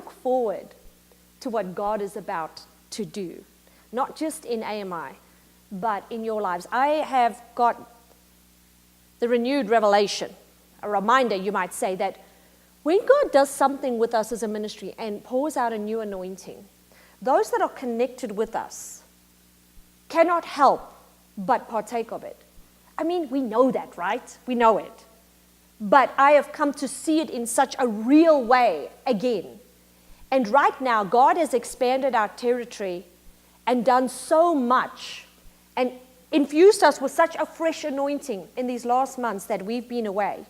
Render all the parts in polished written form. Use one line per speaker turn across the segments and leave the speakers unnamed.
look forward to what God is about to do, not just in AMI, but in your lives. I have got the renewed revelation, a reminder, you might say, that when God does something with us as a ministry and pours out a new anointing, those that are connected with us cannot help but partake of it. I mean, we know that, right? We know it. But I have come to see it in such a real way again. And right now, God has expanded our territory and done so much and infused us with such a fresh anointing in these last months that we've been away,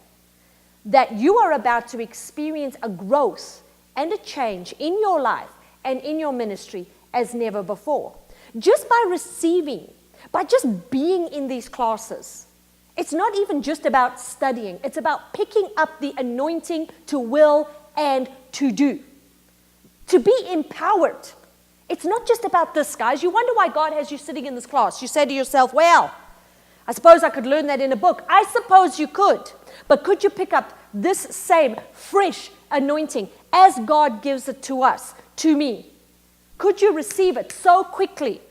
that you are about to experience a growth and a change in your life and in your ministry as never before. Just by receiving, by just being in these classes. It's not even just about studying. It's about picking up the anointing to will and to do. To be empowered. It's not just about this, guys. You wonder why God has you sitting in this class. You say to yourself, well, I suppose I could learn that in a book. I suppose you could. But could you pick up this same fresh anointing as God gives it to us, to me? Could you receive it so quickly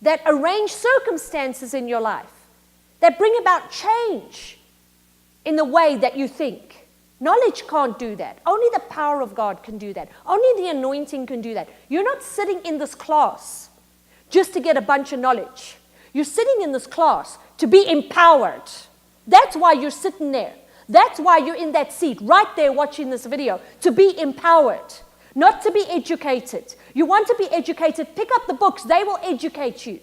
that arrange circumstances in your life that bring about change in the way that you think? Knowledge can't do that. Only the power of God can do that. Only the anointing can do that. You're not sitting in this class just to get a bunch of knowledge. You're sitting in this class to be empowered. That's why you're sitting there. That's why you're in that seat right there watching this video, to be empowered, not to be educated. You want to be educated, pick up the books. They will educate you.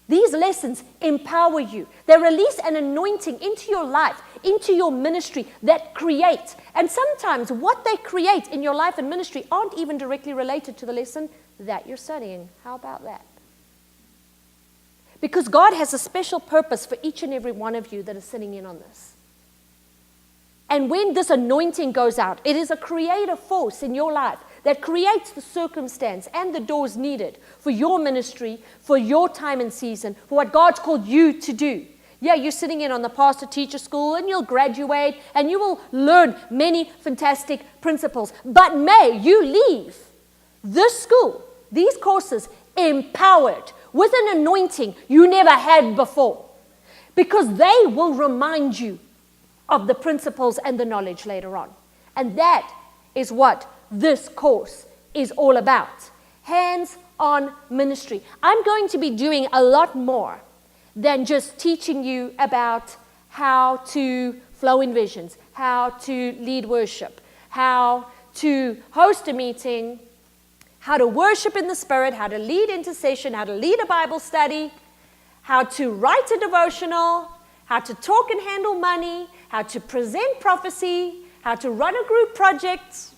These lessons empower you. They release an anointing into your life, into your ministry that create. And sometimes what they create in your life and ministry aren't even directly related to the lesson that you're studying. How about that? Because God has a special purpose for each and every one of you that is sitting in on this. And when this anointing goes out, it is a creative force in your life that creates the circumstance and the doors needed for your ministry, for your time and season, for what God's called you to do. Yeah, you're sitting in on the pastor-teacher school and you'll graduate and you will learn many fantastic principles. But may you leave this school, these courses, empowered with an anointing you never had before. Because they will remind you of the principles and the knowledge later on. And that is what this course is all about. Hands-on ministry. I'm going to be doing a lot more than just teaching you about how to flow in visions, how to lead worship, how to host a meeting, how to worship in the Spirit, how to lead intercession, how to lead a Bible study, how to write a devotional, how to talk and handle money, how to present prophecy, how to run a group project,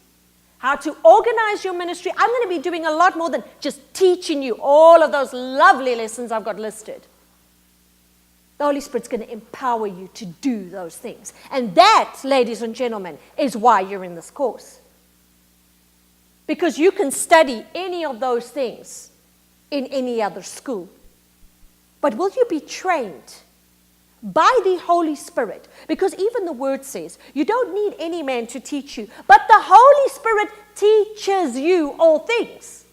how to organize your ministry. I'm going to be doing a lot more than just teaching you all of those lovely lessons I've got listed. The Holy Spirit's going to empower you to do those things. And that, ladies and gentlemen, is why you're in this course. Because you can study any of those things in any other school. But will you be trained by the Holy Spirit? Because even the Word says, you don't need any man to teach you, but the Holy Spirit teaches you all things.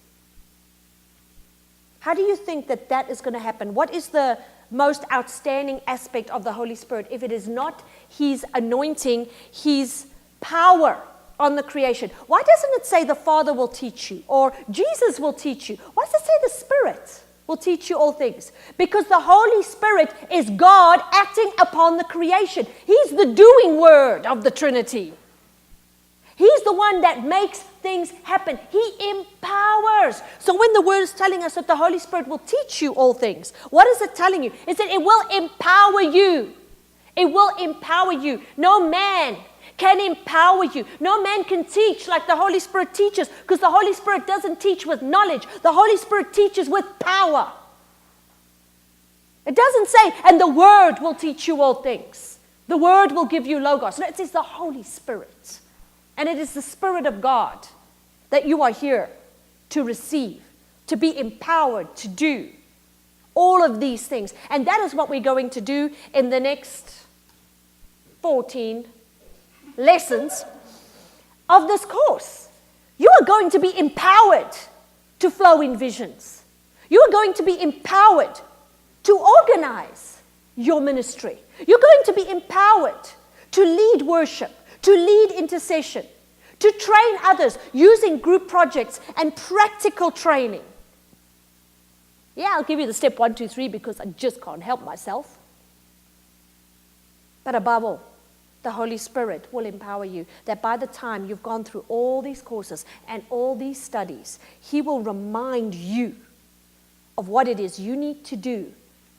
How do you think that that is going to happen? What is the most outstanding aspect of the Holy Spirit if it is not His anointing, His power on the creation? Why doesn't it say the Father will teach you or Jesus will teach you? Why does it say the Spirit will teach you all things? Because the Holy Spirit is God acting upon the creation. He's the doing word of the Trinity. He's the one that makes things happen. He empowers. So when the word is telling us that the Holy Spirit will teach you all things, what is it telling you? It's that it will empower you. It will empower you. No man can empower you. No man can teach like the Holy Spirit teaches, because the Holy Spirit doesn't teach with knowledge. The Holy Spirit teaches with power. It doesn't say, and the Word will teach you all things. The Word will give you logos. No, it says the Holy Spirit. And it is the Spirit of God that you are here to receive, to be empowered to do all of these things. And that is what we're going to do in the next 14 lessons of this course. You are going to be empowered to flow in visions. You are going to be empowered to organize your ministry. You're going to be empowered to lead worship, to lead intercession, to train others using group projects and practical training. Yeah, I'll give you the step 1, 2, 3 because I just can't help myself. But above all, the Holy Spirit will empower you that by the time you've gone through all these courses and all these studies, He will remind you of what it is you need to do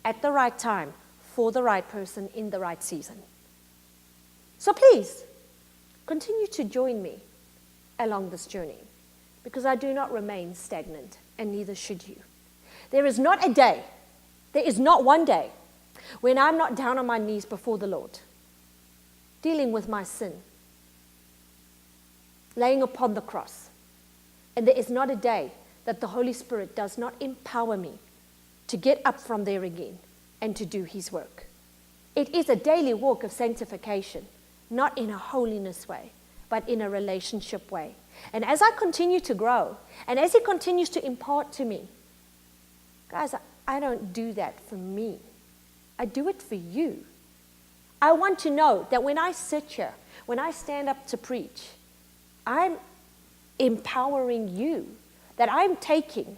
at the right time for the right person in the right season. So please, continue to join me along this journey because I do not remain stagnant and neither should you. There is not a day, there is not one day when I'm not down on my knees before the Lord, dealing with my sin, laying upon the cross. And there is not a day that the Holy Spirit does not empower me to get up from there again and to do His work. It is a daily walk of sanctification, not in a holiness way, but in a relationship way. And as I continue to grow, and as He continues to impart to me, guys, I don't do that for me. I do it for you. I want to know that when I sit here, when I stand up to preach, I'm empowering you, that I'm taking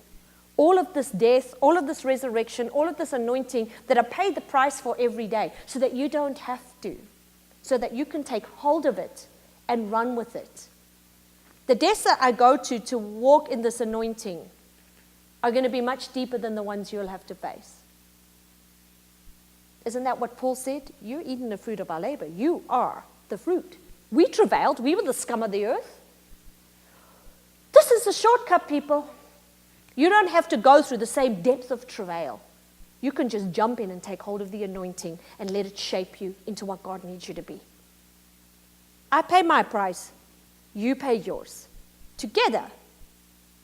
all of this death, all of this resurrection, all of this anointing that I paid the price for every day so that you don't have to, so that you can take hold of it and run with it. The deaths that I go to walk in this anointing are going to be much deeper than the ones you'll have to face. Isn't that what Paul said? You're eating the fruit of our labor. You are the fruit. We travailed. We were the scum of the earth. This is a shortcut, people. You don't have to go through the same depth of travail. You can just jump in and take hold of the anointing and let it shape you into what God needs you to be. I pay my price. You pay yours. Together,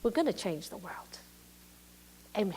we're going to change the world. Amen.